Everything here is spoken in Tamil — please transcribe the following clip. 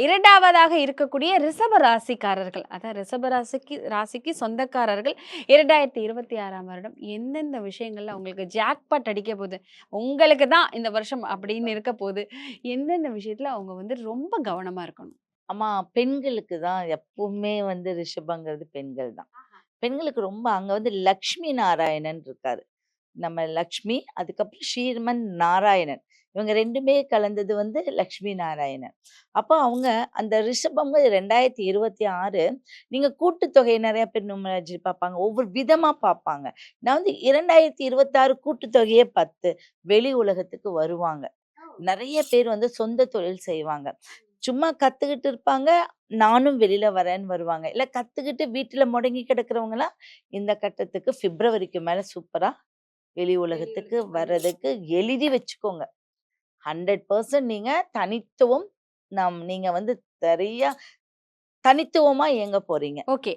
இரண்டாவதாக இருக்கக்கூடிய ரிஷப ராசிக்காரர்கள், அதான் ரிஷப ராசிக்கு சொந்தக்காரர்கள் 2026ஆம் வருடம் எந்தெந்த விஷயங்கள்ல உங்களுக்கு ஜாக்பாட் அடிக்க போகுது, உங்களுக்கு தான் இந்த வருஷம் அப்படின்னு இருக்க போகுது, எந்தெந்த விஷயத்துல அவங்க வந்து ரொம்ப கவனமா இருக்கணும்? ஆமா, பெண்களுக்கு தான் எப்பவுமே ரிஷபங்கிறது பெண்கள் தான். பெண்களுக்கு ரொம்ப அங்க லக்ஷ்மி நாராயணன் இருக்காரு. நம்ம லக்ஷ்மி, அதுக்கப்புறம் ஸ்ரீமன் நாராயணன். இவங்க 2மே கலந்தது லக்ஷ்மி நாராயணன். அப்போ அவங்க அந்த ரிஷபம்ங்க 2026 நீங்க கூட்டுத்தொகை நெறைய பேர் நியூமராலஜி பார்ப்பாங்க. ஒவ்வொரு விதமா பார்ப்பாங்க. நான் 2026 கூட்டுத்தொகையே 10 வெளி உலகத்துக்கு வருவாங்க. நெறைய பேர் சொந்த தொழில் செய்வாங்க. சும்மா கத்துக்கிட்டு இருப்பாங்க. நானும் வெளியில வரேன்னு வருவாங்க. இல்ல கத்துக்கிட்டு வீட்டுல முடங்கி கிடக்கிறவங்கலாம் இந்த கட்டத்துக்கு பிப்ரவரிக்கு மேல சூப்பரா வெளி உலகத்துக்கு வர்றதுக்கு எழுதி வச்சுக்கோங்க. 100% நீங்க தனித்துவம் நீங்க சரியா தனித்துவமா இயங்க போறீங்க. ஓகே.